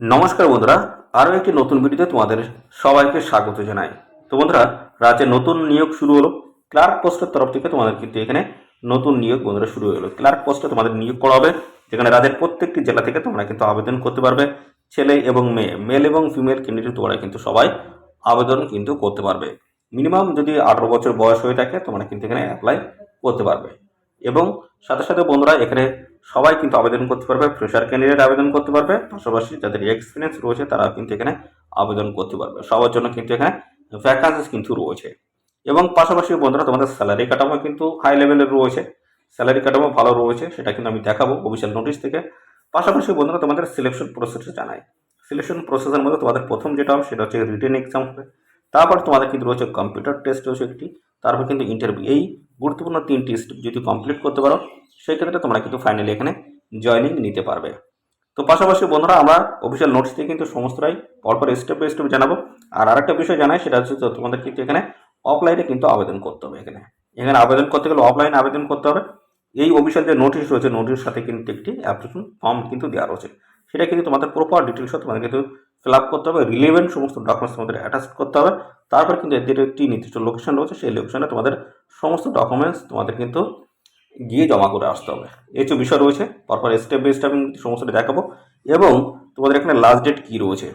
নমস্কার বন্ধুরা, আরও একটি নতুন ভিডিওতে তোমাদের সবাইকে স্বাগত জানাই। তো বন্ধুরা, রাজ্যে নতুন নিয়োগ শুরু হলো। ক্লার্ক পোস্টের তরফ থেকে তোমাদের কিন্তু এখানে নতুন নিয়োগ বন্ধুরা শুরু হলো। ক্লার্ক পোস্টে তোমাদের নিয়োগ করা হবে, যেখানে রাজ্যের প্রত্যেকটি জেলা থেকে তোমরা কিন্তু আবেদন করতে পারবে। ছেলে এবং মেয়ে, মেল এবং ফিমেল ক্যান্ডিডেট তোমরা কিন্তু সবাই আবেদন কিন্তু করতে পারবে। মিনিমাম যদি 18 বছর বয়স হয়ে থাকে তোমরা কিন্তু এখানে অ্যাপ্লাই করতে পারবে। এবং সাথে সাথে বন্ধুরা এখানে সবাই কিন্তু আবেদন করতে পারবে। ফ্রেশার ক্যান্ডিডেট আবেদন করতে পারবে, পাশাপাশি যাদের এক্সপিরিয়েন্স রয়েছে তারা কিন্তু এখানে আবেদন করতে পারবে। সবার জন্য কিন্তু এখানে ভ্যাকান্সিস কিন্তু রয়েছে। এবং পাশাপাশি বন্ধুরা তোমাদের স্যালারি কাঠামো কিন্তু হাই লেভেলের রয়েছে। স্যালারি কাঠামো ভালো রয়েছে, সেটা কিন্তু আমি দেখাবো অফিসিয়াল নোটিশ থেকে। পাশাপাশি বন্ধুরা তোমাদের সিলেকশন প্রসেসটা জানাই। সিলেকশন প্রসেসের মধ্যে তোমাদের প্রথম যেটা হবে সেটা হচ্ছে রিটেন এক্সাম হবে। তারপর তোমাদের কিন্তু রয়েছে কম্পিউটার টেস্ট রয়েছে একটি, তারপর কিন্তু ইন্টারভিউ। এই গুরুত্বপূর্ণ 3টি স্টেপ যদি কমপ্লিট করতে পারো সেই ক্ষেত্রে তোমরা কিন্তু ফাইনালি এখানে জয়েনিং নিতে পারবে। তো পাশাপাশি বন্ধুরা আমরা অফিসিয়াল নোটিস থেকে কিন্তু সমস্তটাই পরপর স্টেপ বাই স্টেপ জানাবো। আর আরেকটা বিষয় জানাই, সেটা হচ্ছে তোমাদের কিন্তু এখানে অফলাইনে কিন্তু আবেদন করতে হবে। এখানে এখানে আবেদন করতে গেলে অফলাইনে আবেদন করতে হবে। এই অফিসিয়াল যে নোটিশ রয়েছে নোটিশের সাথে কিন্তু একটি অ্যাপ্লিকেশন ফর্ম কিন্তু দেওয়া রয়েছে, সেটা কিন্তু তোমাদের প্রপার ডিটেলস তোমাদের কিন্তু ফিল আপ করতে হবে। রিলেভেন্ট সমস্ত ডকুমেন্টস তোমাদের অ্যাটাচ করতে হবে। তারপর কিন্তু এদের একটি নির্দিষ্ট লোকেশন রয়েছে, সেই লোকেশনে তোমাদের সমস্ত ডকুমেন্টস তোমাদের কিন্তু গিয়ে জমা করে আসতে হবে। এই যে বিষয় রয়েছে পরপর স্টেপ বাই স্টেপ সমস্তটা দেখাবো। এবং তোমাদের এখানে লাস্ট ডেট কী রয়েছে,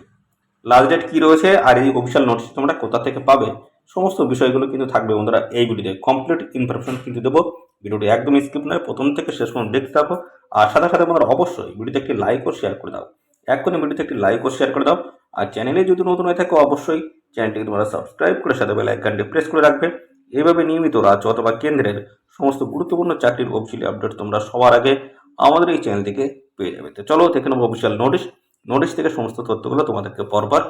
লাস্ট ডেট কী রয়েছে আর এই অফিসিয়াল নোটিশ তোমরা কোথা থেকে পাবে, সমস্ত বিষয়গুলো কিন্তু থাকবে বন্ধুরা এই ভিডিওতে। কমপ্লিট ইনফরমেশন কিন্তু দেবো। ভিডিওটি একদম স্কিপ নয়, প্রথম থেকে শেষ পর্যন্ত দেখতে থাকো। আর সাথে সাথে বন্ধুরা অবশ্যই ভিডিওতে একটি লাইক ও শেয়ার করে দাও। এক্ষুনি ভিডিওতে একটি লাইক ও শেয়ার করে দাও। আর চ্যানেলে যদি নতুন হয়ে থাকো অবশ্যই চ্যানেলটিকে তোমরা সাবস্ক্রাইব করে সাথে বেল আইকনটি প্রেস করে রাখবে। এইভাবে নিয়মিত রাজ্য অথবা কেন্দ্রের সমস্ত গুরুত্বপূর্ণ চাকরির অফিসিয়াল আপডেট তোমরা সবার আগে আমাদের এই চ্যানেল থেকে পেয়ে যাবে। তো চলো দেখে নেবো অফিসিয়াল নোটিশ। নোটিশ থেকে সমস্ত তথ্যগুলো তোমাদেরকে পরপর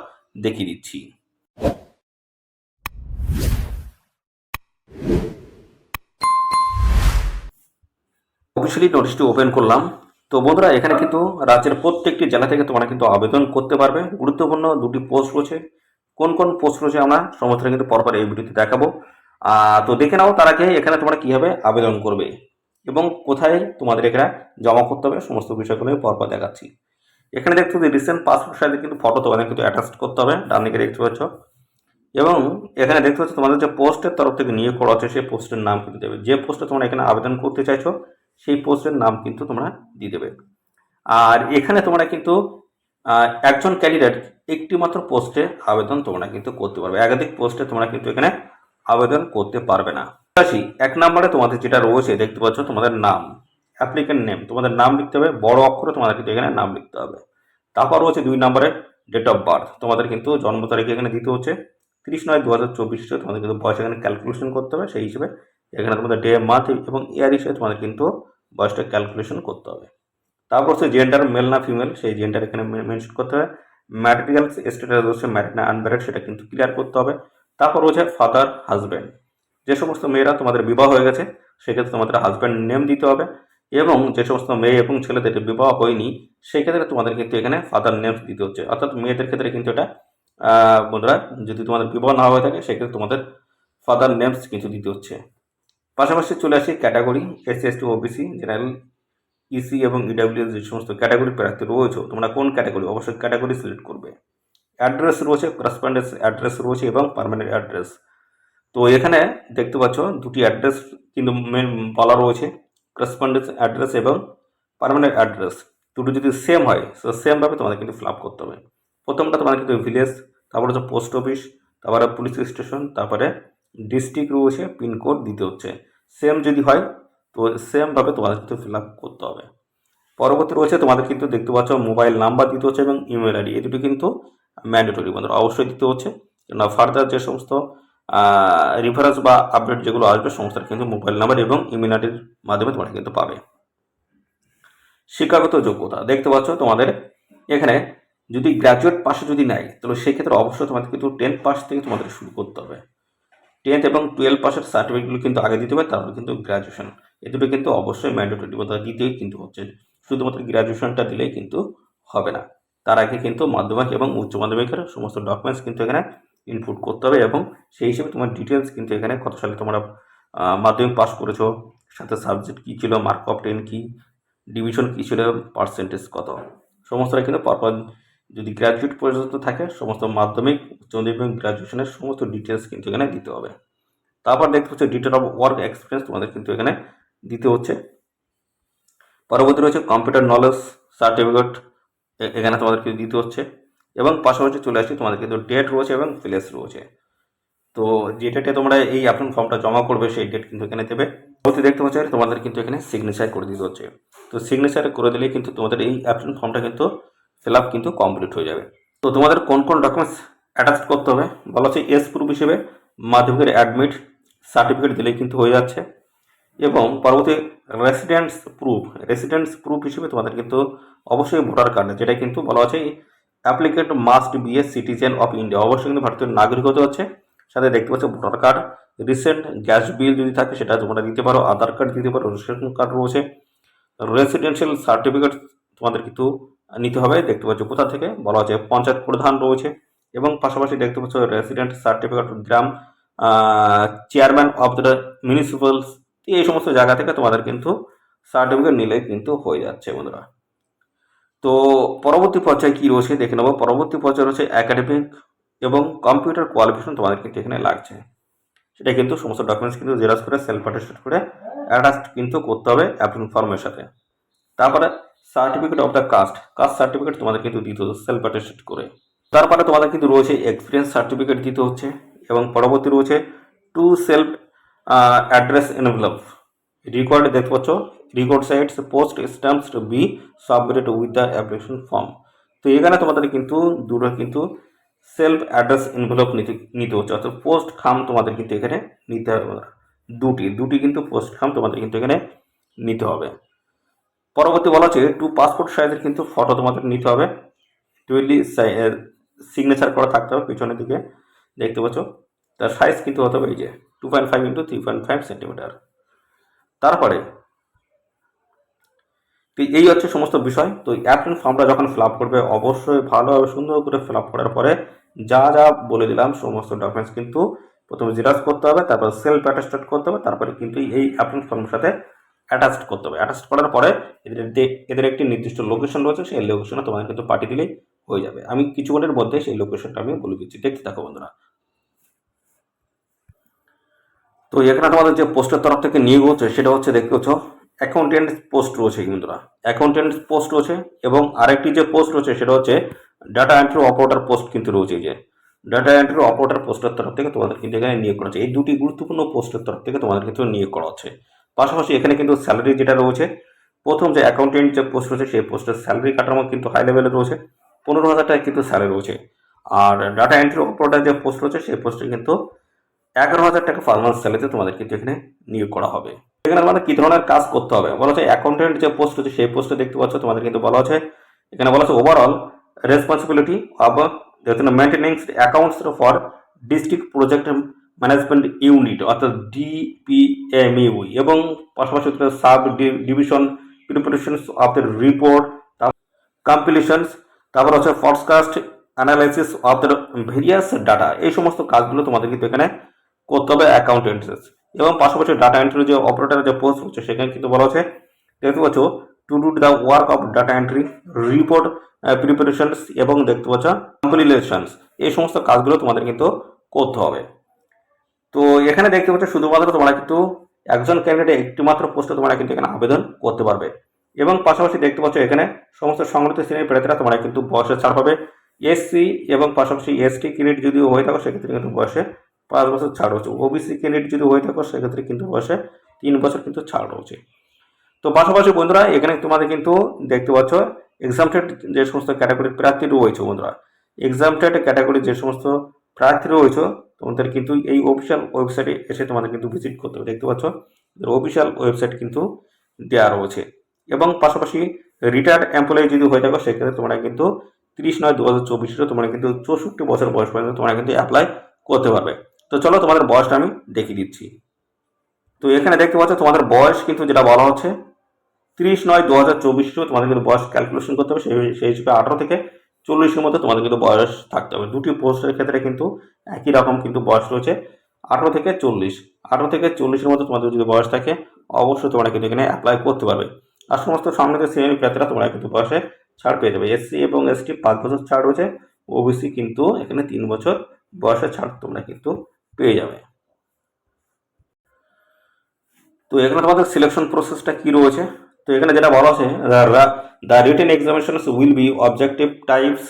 দেখিয়ে দিচ্ছি। অফিসিয়ালি নোটিশটি ওপেন করলাম। তো বন্ধুরা এখানে কিন্তু রাজ্যের প্রত্যেকটি জেলা থেকে তোমরা কিন্তু আবেদন করতে পারবে। গুরুত্বপূর্ণ 2টি পোস্ট রয়েছে। কোন কোন পোস্ট রয়েছে আমরা সমস্ত কিন্তু পরপর এই ভিডিওতে দেখাবো। তো দেখে নাও তার আগে এখানে তোমরা কীভাবে আবেদন করবে এবং কোথায় তোমাদের এখানে জমা করতে হবে সমস্ত বিষয়গুলো পরপর দেখাচ্ছি। এখানে দেখতে পাচ্ছি রিসেন্ট পাসপোর্ট সাইজে কিন্তু ফটো তোমাদের কিন্তু অ্যাটাচ করতে হবে, ডান দিকে দেখতে পাচ্ছ। এবং এখানে দেখতে পাচ্ছ তোমাদের যে পোস্টের তরফ থেকে নিয়োগ করা হচ্ছে সেই পোস্টের নাম কিন্তু দেবে। যে পোস্টে তোমরা এখানে আবেদন করতে চাইছো সেই পোস্টের নাম কিন্তু তোমরা দিয়ে দেবে। আর এখানে তোমরা কিন্তু একজন ক্যান্ডিডেট একটি মাত্র পোস্টে আবেদন তোমরা কিন্তু করতে পারবে, একাধিক পোস্টে তোমরা কিন্তু এখানে আবেদন করতে পারবে না। আসি 1 নম্বরে তোমাদের যেটা রয়েছে দেখতে পাচ্ছ তোমাদের নাম, অ্যাপ্লিকেন্ট নেম, তোমাদের নাম লিখতে হবে বড় অক্ষরে, তোমাদের কিন্তু এখানে নাম লিখতে হবে। তারপর রয়েছে 2 নম্বরে ডেট অফ বার্থ, তোমাদের কিন্তু জন্ম তারিখ এখানে দিতে হচ্ছে 30/9/2024। তোমাদের কিন্তু বয়স এখানে ক্যালকুলেশন করতে হবে, সেই হিসেবে এখানে তোমাদের ডে মান্থ এবং ইয়ার হিসেবে তোমাদের কিন্তু বয়সটা ক্যালকুলেশন করতে হবে। তারপর হচ্ছে জেন্ডার, মেল না ফিমেল সেই জেন্ডার এখানে মেনশন করতে হবে। ম্যাটেরিয়াল স্ট্যাটাস হচ্ছে ম্যারিড না আনম্যারিড সেটা কিন্তু ক্লিয়ার করতে হবে। তারপর রয়েছে ফাদার, হাজব্যান্ড, যে সমস্ত মেয়েরা তোমাদের বিবাহ হয়ে গেছে সেক্ষেত্রে তোমাদের হাজব্যান্ড নেম দিতে হবে। এবং যে সমস্ত মেয়ে এবং ছেলেদের বিবাহ হয়নি সেই ক্ষেত্রে তোমাদের কিন্তু এখানে ফাদার নেমস দিতে হচ্ছে। অর্থাৎ মেয়েদের ক্ষেত্রে কিন্তু এটা বন্ধুরা যদি তোমাদের বিবাহ না হয়ে থাকে সেক্ষেত্রে তোমাদের ফাদার নেমস কিন্তু দিতে হচ্ছে। পাশাপাশি চলে আসি category, SC ST OBC general EC এবং ইডাব্লিউ যে সমস্ত ক্যাটাগরি প্রার্থী রয়েছে তোমরা কোন ক্যাটাগরি অবশ্যই ক্যাটাগরি সিলেক্ট করবে। অ্যাড্রেস রয়েছে, করেসপন্ডেন্স অ্যাড্রেস রয়েছে এবং পার্মানেন্ট অ্যাড্রেস। তো এখানে দেখতে পাচ্ছ 2টি অ্যাড্রেস কিন্তু মেন বলা রয়েছে, করেসপন্ডেন্স অ্যাড্রেস এবং পার্মানেন্ট অ্যাড্রেস। দুটো যদি সেম হয় সো সেমভাবে তোমাদের কিন্তু ফিল আপ করতে হবে। প্রথমটা তোমাদের কিন্তু ভিলেজ, তারপরে হচ্ছে পোস্ট অফিস, তারপরে পুলিশ স্টেশন, তারপরে ডিস্ট্রিক্ট রয়েছে, পিনকোড দিতে হচ্ছে। সেম যদি হয় তো সেমভাবে তোমাদের কিন্তু ফিল আপ করতে হবে। পরবর্তী রয়েছে তোমাদের কিন্তু দেখতে পাচ্ছ মোবাইল নাম্বার দিতে হচ্ছে এবং ইমেল আইডি, এই দুটো কিন্তু ম্যান্ডেটরি বন্ধুরা অবশ্যই দিতে হচ্ছে। না ফার্দার যে সমস্ত রিফারেন্স বা আপডেট যেগুলো আসবে সমস্ত কিন্তু মোবাইল নাম্বার এবং ইমেল আইডির মাধ্যমে তোমরা কিন্তু পাবে। শিক্ষাগত যোগ্যতা দেখতে পাচ্ছ তোমাদের এখানে যদি গ্র্যাজুয়েট পাশে যদি নেয় তাহলে সেক্ষেত্রে অবশ্যই তোমাদের কিন্তু 10th পাস থেকে তোমাদের শুরু করতে হবে। 10th এবং 12 পাসের সার্টিফিকেটগুলো কিন্তু আগে দিতে হবে, তারপর কিন্তু গ্র্যাজুয়েশন, এ দুটো কিন্তু অবশ্যই ম্যান্ডেটরি বলতে দিতেই কিন্তু হচ্ছে। শুধুমাত্র গ্র্যাজুয়েশনটা দিলেই কিন্তু হবে না, তার আগে কিন্তু মাধ্যমিক এবং উচ্চ মাধ্যমিকের সমস্ত ডকুমেন্টস কিন্তু এখানে ইনপুট করতে হবে। এবং সেই হিসেবে তোমার ডিটেলস কিন্তু এখানে কত সালে তোমরা মাধ্যমিক পাস করেছো, সাথে সাবজেক্ট কী ছিল, মার্ক অফ 10 কী, ডিভিশন কী ছিল, পার্সেন্টেজ কত, সমস্তটা কিন্তু পরপর যদি গ্র্যাজুয়েট পর্যন্ত থাকে সমস্ত মাধ্যমিক, উচ্চ মাধ্যমিক, গ্র্যাজুয়েশনের সমস্ত ডিটেলস কিন্তু এখানে দিতে হবে। তারপর দেখতে হচ্ছে ডিটেল অফ ওয়ার্ক এক্সপিরিয়েন্স তোমাদের কিন্তু এখানে দিতে হচ্ছে। পরবর্তী রয়েছে কম্পিউটার নলেজ সার্টিফিকেট, এখানে তোমাদেরকে দিতে হচ্ছে। এবং পাশাপাশি চলে আসছে তোমাদের কিন্তু ডেট রয়েছে এবং প্লেস রয়েছে। তো যে ডেটে তোমরা এই অ্যাপ্লিকেশন ফর্মটা জমা করবে সেই ডেট কিন্তু এখানে দেবে। পরবর্তী দেখতে পাচ্ছ তোমাদের কিন্তু এখানে সিগনেচার করে দিতে হচ্ছে। তো সিগনেচার করে দিলেই কিন্তু তোমাদের এই অ্যাপ্লিকেশন ফর্মটা কিন্তু ফিল আপ কিন্তু কমপ্লিট হয়ে যাবে। তো তোমাদের কোন কোন ডকুমেন্টস অ্যাটাচ করতে হবে বলা হচ্ছে, এস প্রুফ হিসেবে মাধ্যমিকের অ্যাডমিট সার্টিফিকেট দিলেই কিন্তু হয়ে যাচ্ছে। এবং পরবর্তী রেসিডেন্স প্রুফ হিসেবে তোমাদের কিন্তু অবশ্যই ভোটার কার্ড, যেটা কিন্তু বলা হচ্ছে applicant must B a citizen of India, অবশ্যই কিন্তু ভারতীয় নাগরিক হতে হচ্ছে। সাথে দেখতে পাচ্ছ voter card, recent gas bill যদি থাকে সেটা তোমরা দিতে পারো, আধার কার্ড দিতে পারো, রেশন কার্ড রয়েছে, রেসিডেন্সিয়াল সার্টিফিকেট তোমাদের কিন্তু নিতে হবে। দেখতে পাচ্ছ কোথা থেকে বলা হচ্ছে পঞ্চায়েত প্রধান রয়েছে। এবং পাশাপাশি দেখতে পাচ্ছ রেসিডেন্ট সার্টিফিকেট গ্রাম চেয়ারম্যান অফ দ্য মিউনিসিপ্যালস, এই সমস্ত জায়গা থেকে তোমাদের কিন্তু সার্টিফিকেট নিলে কিন্তু হয়ে যাচ্ছে বন্ধুরা। তো পরবর্তী পর্যায়ে কি রয়েছে দেখে নেবো। পরবর্তী পর্যায়ে রয়েছে একাডেমিক এবং কম্পিউটার কোয়ালিফিকেশন তোমাদের কিন্তু এখানে লাগছে। সেটা কিন্তু সমস্ত ডকুমেন্টস কিন্তু জেরক্স করে সেলফ অ্যাটেস্টেড করে অ্যাটাচ কিন্তু করতে হবে অ্যাপ্লিকেশন ফর্মের সাথে। তারপরে certificate of the caste certificate তোমাদের কিন্তু দিতে হচ্ছে সেলফ অ্যাটেস্টেড করে। তারপরে তোমাদের কিন্তু রয়েছে এক্সপিরিয়েন্স সার্টিফিকেট দিতে হচ্ছে। এবং পরবর্তী রয়েছে to self address envelope required, দেখতে পাচ্ছ required sites post stamps to be submitted with the application form. তো এখানে তোমাদের কিন্তু দুটো কিন্তু সেলফ অ্যাড্রেস এনভেলপ নিতে হচ্ছে, অর্থাৎ পোস্ট খাম তোমাদের কিন্তু এখানে নিতে হবে। দুটি কিন্তু পোস্ট খাম তোমাদের কিন্তু এখানে নিতে হবে। পরবর্তী বলা হচ্ছে টু পাসপোর্ট সাইজের কিন্তু ফটো তোমাদের নিতে হবে, ডুয়েলি সিগনেচার করা থাকতে হবে পিছনের দিকে, দেখতে পাচ্ছ তার সাইজ কিন্তু হতে হবে এই যে 2.5 ইন্টু 3.5 সেন্টিমিটার। তারপরে এই হচ্ছে সমস্ত বিষয়। তো অ্যাপ্লিকেশন ফর্মটা যখন ফিল আপ করবে অবশ্যই ভালোভাবে সুন্দর করে ফিল আপ করার পরে যা যা বলে দিলাম সমস্ত ডকুমেন্টস কিন্তু প্রথমে জেরক্স করতে হবে, তারপর সেলফ অ্যাটাস্টেড করতে হবে, তারপরে কিন্তু এই অ্যাপ্লিকেশন ফর্মের সাথে অ্যাটাচড করতে হবে। অ্যাটাচ করার পরে এদের একটি নির্দিষ্ট লোকেশন রয়েছে, সেই লোকেশনে তোমাদের কিন্তু পাঠিয়ে দিলেই হয়ে যাবে। আমি কিছুক্ষণের মধ্যে সেই লোকেশনটা আমি বলে দিচ্ছি, দেখতে থাকো বন্ধুরা। তো এখানে তোমাদের যে পোস্টের তরফ থেকে নিয়োগ হচ্ছে সেটা হচ্ছে দেখতে পাচ্ছ অ্যাকাউন্টেন্ট পোস্ট রয়েছে বন্ধুরা, অ্যাকাউন্টেন্ট পোস্ট রয়েছে। এবং আরেকটি যে পোস্ট রয়েছে সেটা হচ্ছে ডাটা এন্ট্রি অপারেটর পোস্ট কিন্তু রয়েছে, যে ডাটা এন্ট্রি অপারেটর পোস্টের তরফ থেকে তোমাদের কিন্তু এখানে নিয়োগ করা হচ্ছে। এই দুটি গুরুত্বপূর্ণ পোস্টের তরফ থেকে তোমাদের কিন্তু নিয়োগ করা হচ্ছে। পাশাপাশি এখানে কিন্তু স্যালারি যেটা রয়েছে, প্রথম যে অ্যাকাউন্টেন্ট যে পোস্ট রয়েছে সেই পোস্টের স্যালারি কাঠামো কিন্তু হাই লেভেলে রয়েছে, 15,000 টাকা কিন্তু স্যালারি রয়েছে। আর ডাটা এন্ট্রি অপারেটর যে পোস্ট রয়েছে সেই পোস্টে কিন্তু 11,000 টাকা পার মান্থ স্যালারিতে তোমাদের কিন্তু এখানে নিয়োগ করা হবে। এখানে তোমাদের কি ধরনের কাজ করতে হবে বলা হচ্ছে, অ্যাকাউন্টেন্ট যে পোস্ট রয়েছে সেই পোস্টে দেখতে পাচ্ছ তোমাদের কিন্তু বলা হচ্ছে, এখানে বলা হচ্ছে overall responsibility of maintaining accounts for district project management unit অর্থাৎ ডিপিএমইউ, এবং পাশাপাশি sub division preparation of the report compilations, তারপর হচ্ছে forecast analysis of the various data, এই সমস্ত কাজগুলো তোমাদের কিন্তু এখানে করতে হবে অ্যাকাউন্টেন্টস। এবং পাশাপাশি ডাটা এন্ট্রি যে অপারেটরের যে পোস্ট হচ্ছে সেখানে কিন্তু বলা হচ্ছে দেখতে পাচ্ছ to do the work of data entry report preparations এবং দেখতে পাচ্ছ কম্পিলেশনস, এই সমস্ত কাজগুলো তোমাদের কিন্তু করতে হবে। তো এখানে দেখতে পাচ্ছ শুধুমাত্র তোমরা কিন্তু একজন ক্যান্ডিডেট একটি মাত্র পোস্টে তোমরা কিন্তু এখানে আবেদন করতে পারবে। এবং পাশাপাশি দেখতে পাচ্ছ এখানে সমস্ত সংগঠিত শ্রেণীর প্রার্থীরা তোমরা কিন্তু বয়সে ছাড় পাবে। এসসি এবং পাশাপাশি এসটি ক্যান্ডিডেট যদি হয়ে থাকো সেক্ষেত্রে কিন্তু বয়সে 5 বছর ছাড় রয়েছে। ওবিসি ক্যান্ডিডেট যদি হয়ে থাকো সেক্ষেত্রে কিন্তু বয়সে 3 বছর কিন্তু ছাড় রয়েছে। তো পাশাপাশি বন্ধুরা এখানে তোমাদের কিন্তু দেখতে পাচ্ছ এক্সামটেড যে সমস্ত ক্যাটাগরির প্রার্থী রয়েছে বন্ধুরা, এক্সামটেড ক্যাটাগরির যে সমস্ত প্রার্থী রয়েছে তোমাদের কিন্তু এই অফিসিয়াল ওয়েবসাইটে এসে তোমাদের কিন্তু ভিজিট করতে হবে। দেখতে পাচ্ছ অফিসিয়াল ওয়েবসাইট কিন্তু দেওয়া রয়েছে। এবং পাশাপাশি রিটায়ার্ড এমপ্লয়ি যদি হয়ে থাকো সেক্ষেত্রে তোমরা কিন্তু 30/9/2024 তোমরা কিন্তু 64 বছর বয়স পর্যন্ত তোমরা কিন্তু অ্যাপ্লাই করতে পারবে। তো চলো তোমাদের বয়সটা আমি দেখিয়ে দিচ্ছি। তো এখানে দেখতে পাচ্ছ তোমাদের বয়স কিন্তু যেটা বলা হচ্ছে 30/9/2024 তোমাদের কিন্তু বয়স ক্যালকুলেশন করতে হবে, সেই হিসেবে 18 থেকে 40-এর মধ্যে তোমাদের কিন্তু বয়স থাকতে হবে। দুটি পোস্টের ক্ষেত্রে কিন্তু একই রকম কিন্তু বয়স রয়েছে 18 থেকে 40। 18 থেকে 40-এর মধ্যে তোমাদের যদি বয়স থাকে অবশ্যই তোমরা কিন্তু এখানে অ্যাপ্লাই করতে পারবে। আর সমস্ত সম্মানিত শ্রেণীর প্রার্থীরা তোমরা কিন্তু বয়সে ছাড় পেয়ে যাবে। এসসি এবং এসটি 5 বছর ছাড় রয়েছে, ওবিসি কিন্তু এখানে 3 বছর বয়সের ছাড় তোমরা কিন্তু পেয়ে যাবে। তো এখানে তোমাদের সিলেকশন প্রসেসটা কি রয়েছে, তো এখানে যেটা বলা আছে, the written examinations will be objective types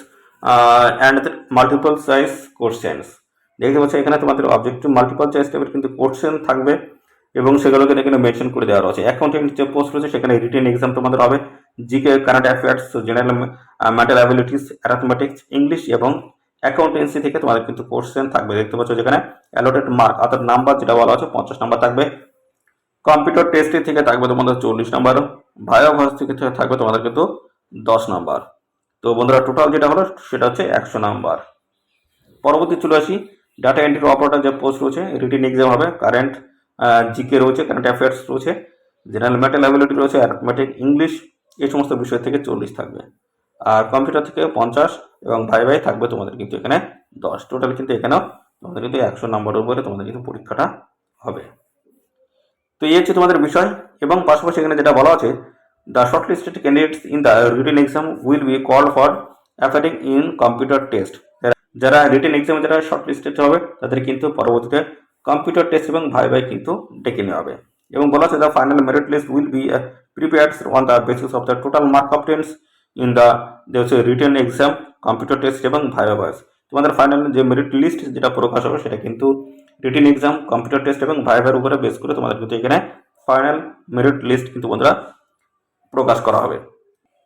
and multiple choice questions. দেখতে পাচ্ছ এখানে তোমাদের অবজেক্টিভ মাল্টিপল চয়েস টাইপের কিন্তু কোশ্চেন থাকবে এবং সেগুলোকে এখানে মেনশন করে দেওয়া রয়েছে। অ্যাকাউন্টেন্ট যে পোস্ট রয়েছে সেখানে রিটেন এক্সাম তোমাদের হবে, GK, current affairs, general mental abilities, arithmetics, English এবং অ্যাকাউন্টেন্সি থেকে তোমাদের কিন্তু কোশ্চেন থাকবে। দেখতে পাচ্ছ যেখানে অ্যালোটেড মার্ক অর্থাৎ নাম্বার যেটা বলা হচ্ছে 50 নাম্বার থাকবে। কম্পিউটার টেস্টের থেকে থাকবে তোমাদের 40 নাম্বার, ভাইভা ভয়েস থেকে থাকবে তোমাদের কিন্তু 10 নাম্বার। তো বন্ধুরা টোটাল যেটা হলো সেটা হচ্ছে 100 নাম্বার। পরবর্তী চলে আসি, ডাটা এন্ট্রি অপারেটর যে পোস্ট রয়েছে, রিটেন এক্সাম হবে, কারেন্ট জিকে রয়েছে, কারেন্ট অ্যাফেয়ার্স রয়েছে, জেনারেল মেন্টাল অ্যাবিলিটি রয়েছে, অ্যারিথমেটিক, ইংলিশ, এই সমস্ত বিষয় থেকে 40 থাকবে। আর কম্পিউটার থেকে 50 এবং ভাই থাকবে তোমাদের কিন্তু এখানে 10। টোটাল কিন্তু এখানেও তোমাদের কিন্তু 100 নাম্বারের উপরে তোমাদের কিন্তু পরীক্ষাটা হবে। তো এই হচ্ছে তোমাদের বিষয়। এবং পাশাপাশি এখানে যেটা বলা আছে, the short listed candidates in the written exam will be called for appearing in computer test. যারা রিটেন এক্সামে যারা শর্ট লিস্টেড হবে তাদের কিন্তু পরবর্তীতে কম্পিউটার টেস্ট এবং ভাই কিন্তু ডেকে নেওয়া হবে। এবং বলা আছে the final merit list will be prepared on the basis of the total mark obtains in the written exam, computer test এবং ভাইভা ভয়েস। তোমাদের ফাইনাল যে মেরিট লিস্ট যেটা প্রকাশ হবে সেটা কিন্তু রিটেন এক্সাম, কম্পিউটার টেস্ট এবং ভাইভার উপরে বেস করে তোমাদের কিন্তু এখানে ফাইনাল মেরিট লিস্ট কিন্তু বন্ধুরা প্রকাশ করা হবে।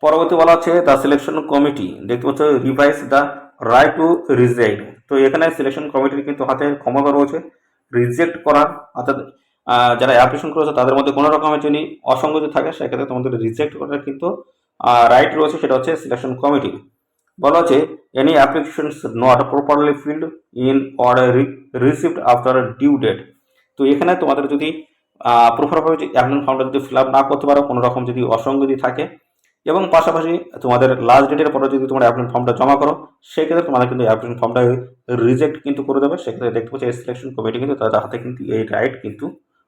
পরবর্তী বলা হচ্ছে দ্য সিলেকশন কমিটি, দেখতে পাচ্ছ revise the right two reject. তো এখানে সিলেকশন কমিটির কিন্তু হাতে ক্ষমতা রয়েছে রিজেক্ট করার, অর্থাৎ যারা অ্যাপ্লিকেশন করেছে তাদের মধ্যে কোনো রকমের যদি অসঙ্গতি থাকে সেক্ষেত্রে তোমাদের রিজেক্ট করার কিন্তু রাইট রয়েছে, সেটা হচ্ছে সিলেকশন কমিটি। বলা হচ্ছে any applications not properly filled in or received after due date. তো এখানে তোমাদের যদি প্রপারভাবে অ্যাপ্লিকেশন ফর্মটা যদি ফিল আপ না করতে পারো, কোনো রকম যদি অসঙ্গতি থাকে এবং পাশাপাশি তোমাদের লাস্ট ডেটের পরে যদি তোমরা অ্যাপ্লিকেশন ফর্মটা জমা করো সেক্ষেত্রে তোমাদের কিন্তু অ্যাপ্লিকেশন ফর্মটা রিজেক্ট কিন্তু করে দেবে। সেক্ষেত্রে দেখতে পাচ্ছি এই সিলেকশন কমিটি কিন্তু তাদের হাতে কিন্তু এই রাইট কিন্তু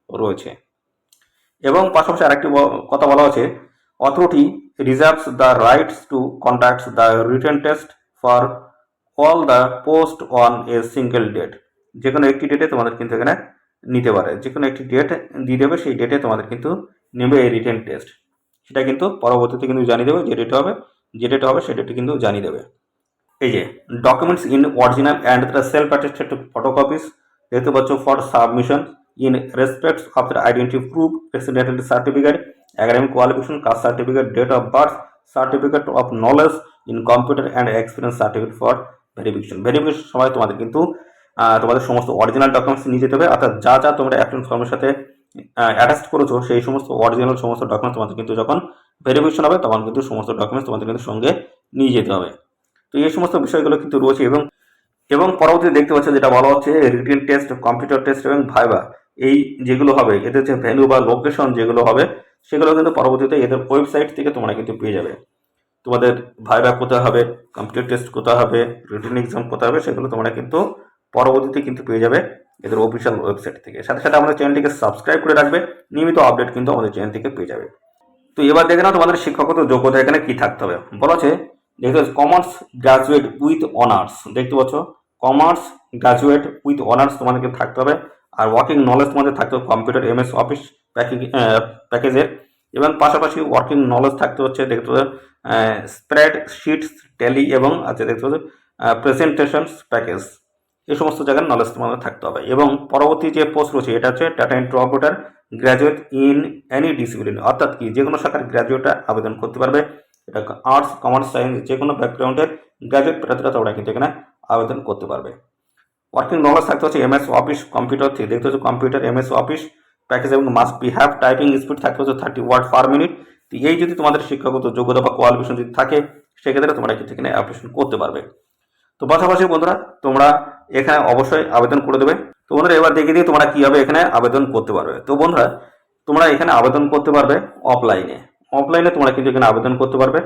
রয়েছে। এবং পাশাপাশি আরেকটি কথা বলা হচ্ছে authority reserves the rights to conduct the written test for all the post on a single date. যে কোনো একটি ডেটে তোমাদের কিন্তু এখানে নিতে পারে, যে কোনো একটি ডেট দিয়ে দেবে, সেই ডেটে তোমাদের কিন্তু নেবে এই রিটেন টেস্ট। সেটা কিন্তু পরবর্তীতে কিন্তু জানিয়ে দেবে, যে ডেটে হবে সেই ডেটে কিন্তু জানিয়ে দেবে। এই যে documents in original and the self attested photocopies, দেখতে পাচ্ছ for submission in respect of the identity proof, accidental certificate, academic qualification, caste certificate, date of birth, certificate of knowledge in computer and experience certificate for verification। Verification সময় তোমাদের কিন্তু তোমাদের সমস্ত original documents নিয়ে যেতে হবে, অর্থাৎ যা যা তোমরা অ্যাপ্লিকেশন ফর্মের সাথে অ্যাটাচ করেছো সেই সমস্ত অরিজিনাল সমস্ত ডকুমেন্টস তোমাদের কিন্তু যখন ভেরিফিকেশন হবে তখন কিন্তু সমস্ত ডকুমেন্টস তোমাদের কিন্তু সঙ্গে নিয়ে যেতে হবে। তো এই সমস্ত বিষয়গুলো কিন্তু রয়েছে। এবং পরবর্তীতে দেখতে পাচ্ছ যেটা বলা হচ্ছে রিটেন টেস্ট, কম্পিউটার টেস্ট এবং ভাইভা, এই যেগুলো হবে এদের যে ভ্যালু বা লোকেশন যেগুলো হবে সেগুলো কিন্তু পরবর্তীতে এদের ওয়েবসাইট থেকে তোমরা কিন্তু পেয়ে যাবে। তোমাদের ভাইভা কোথায় হবে, কম্পিউটার টেস্ট কোথায় হবে, রিটেন এক্সাম কোথায় হবে, সেগুলো তোমরা কিন্তু পরবর্তীতে কিন্তু পেয়ে যাবে এদের অফিসিয়াল ওয়েবসাইট থেকে। সাথে সাথে আমাদের চ্যানেলটিকে সাবস্ক্রাইব করে রাখবে, নিয়মিত আপডেট কিন্তু আমাদের চ্যানেল থেকে পেয়ে যাবে। তো এবার দেখে নাও তোমাদের শিক্ষাগত যোগ্যতা এখানে কি থাকতে হবে। বলা আছে দেখতে পাচ্ছ কমার্স গ্রাজুয়েট উইথ অনার্স, দেখতে পাচ্ছ কমার্স গ্রাজুয়েট উইথ অনার্স তোমাদেরকে থাকতে হবে। আর ওয়ার্কিং নলেজ তোমাদের থাকতে হবে কম্পিউটার এমএস অফিস প্যাকেজের, এবং পাশাপাশি ওয়ার্কিং নলেজ থাকতে হচ্ছে দেখতে পাবে স্প্রেড শিটস, ট্যালি এবং আছে দেখতে পাবে প্রেজেন্টেশনস প্যাকেজ, এই সমস্ত জায়গার নলেজ তোমাদের থাকতে হবে। এবং পরবর্তী যে পোস্ট রয়েছে এটা হচ্ছে data entry operator graduate in any discipline, অর্থাৎ কি যে কোনো শাখার গ্র্যাজুয়েটরা আবেদন করতে পারবে। এটা আর্টস, কমার্স, সায়েন্স যে কোনো ব্যাকগ্রাউন্ডের গ্র্যাজুয়েট প্রার্থীরা তোমরা কিন্তু এখানে আবেদন করতে পারবে। ওয়ার্কিং নলেজ থাকতে হচ্ছে এমএস অফিস কম্পিউটার থেকে, দেখতে হচ্ছে কম্পিউটার এমএস অফিস প্যাকেজ, এবং must be have typing speed থাকতে হচ্ছে 30 ওয়ার্ড পার মিনিট। তো এই যদি তোমাদের শিক্ষাগত যোগ্যতা বা কোয়ালিফিকেশন যদি থাকে সেক্ষেত্রে তোমরা কিন্তু এখানে অ্যাপ্লিকেশন করতে পারবে। তো পাশাপাশি বন্ধুরা তোমরা এখানে অবশ্যই আবেদন করে দেবে। তো বন্ধুরা এবার দেখে দিয়ে তোমরা কীভাবে এখানে আবেদন করতে পারবে। তো বন্ধুরা তোমরা এখানে আবেদন করতে পারবে অফলাইনে তোমরা কিন্তু এখানে আবেদন করতে পারবে।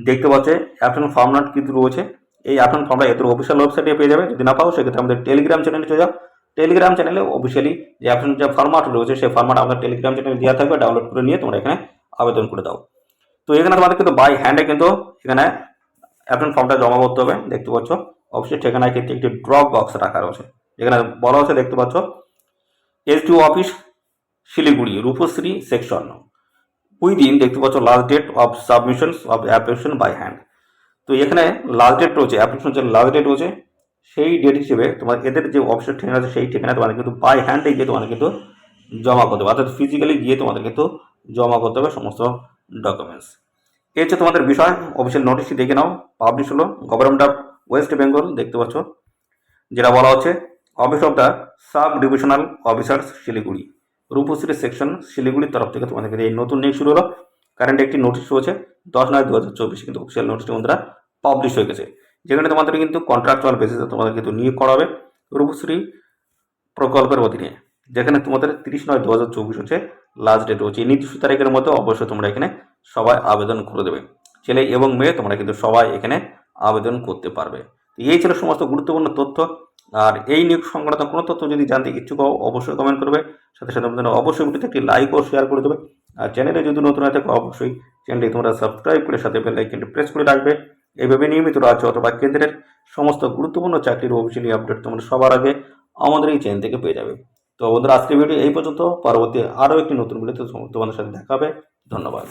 দেখতে পাচ্ছে অ্যাপ্লিকেশন ফর্ম কিন্তু রয়েছে, এই অ্যাপ্লিকেশন ফর্মটা এদের অফিসিয়াল ওয়েবসাইটে পেয়ে যাবে। যদি না পাও সেক্ষেত্রে আমাদের টেলিগ্রাম চ্যানেলে চলে যাও, টেলিগ্রাম চ্যানেলে অফিসিয়ালি যে অ্যাপ্লিকেশন যে ফর্মাট রয়েছে সেই ফর্মাট আমাদের টেলিগ্রাম চ্যানেলে দেওয়া থাকবে, ডাউনলোড করে নিয়ে তোমরা এখানে আবেদন করে দাও। তো এখানে তোমাদের কিন্তু বাই হ্যান্ডে কিন্তু এখানে অ্যাপ্লিকেশন ফর্মটা জমা করতে হবে। দেখতে পাচ্ছ অফিসের ঠিকানায় কিন্তু একটি ড্রপ বক্স রাখা রয়েছে, এখানে বলা হচ্ছে দেখতে পাচ্ছ SDO office Siliguri Rupashree section within দেখতে পাচ্ছ last date of submission of application by hand. তো এখানে লাস্ট ডেট রয়েছে, অ্যাপ্লিকেশন যে লাস্ট ডেট রয়েছে সেই ডেট হিসেবে তোমার এদের যে অফিসের ঠিকানা আছে সেই ঠিকানায় তোমাদের কিন্তু বাই হ্যান্ডে গিয়ে তোমাদের কিন্তু জমা করতে হবে, অর্থাৎ ফিজিক্যালি গিয়ে তোমাদের কিন্তু জমা করতে হবে সমস্ত ডকুমেন্টস। এই হচ্ছে তোমাদের বিষয়। অফিসিয়াল নোটিশটি দেখে নাও, পাবলিশ হলো গভর্নমেন্ট অফ ওয়েস্ট বেঙ্গল, দেখতে পাচ্ছ যেটা বলা হচ্ছে office of the sub divisional officers Siliguri Rupashree section শিলিগুড়ির তরফ থেকে তোমাদের এই নতুন নিয়োগ শুরু হলো। কারেন্ট একটি নোটিশ রয়েছে 10/9/2024 কিন্তু অফিসিয়াল নোটিশটি বন্ধুরা পাবলিশ হয়ে গেছে, যেখানে তোমাদের কিন্তু কন্ট্রাকচুয়াল বেসিসে তোমাদের কিন্তু নিয়োগ করা হবে রূপশ্রী প্রকল্পের অধীনে, যেখানে তোমাদের 30/9/2024 হচ্ছে লাস্ট ডেট রয়েছে। এই নির্দিষ্ট তারিখের মধ্যে অবশ্যই তোমরা এখানে সবাই আবেদন করে দেবে, ছেলে এবং মেয়ে তোমরা কিন্তু সবাই এখানে আবেদন করতে পারবে। এই ছিল সমস্ত গুরুত্বপূর্ণ তথ্য। আর এই নিয়োগ সংক্রান্ত কোনো তথ্য যদি জানতে ইচ্ছুক হও অবশ্যই কমেন্ট করবে, সাথে সাথে তোমাদের অবশ্যই ভিডিওতে একটি লাইক ও শেয়ার করে দেবে। আর চ্যানেলে যদি নতুন হয়ে থাকে অবশ্যই চ্যানেলটি তোমরা সাবস্ক্রাইব করে সাথে বেল আইকনটি প্রেস করে রাখবে। এইভাবে নিয়মিত রাজ্য অথবা কেন্দ্রের সমস্ত গুরুত্বপূর্ণ চাকরির অফিসিয়ালি আপডেট তোমরা সবার আগে আমাদের এই চ্যানেল থেকে পেয়ে যাবে। তো বন্ধুরা আজকের ভিডিও এই পর্যন্ত, পরবর্তী আরও একটি নতুন ভিডিওতে তোমাদের সাথে দেখা হবে। ধন্যবাদ।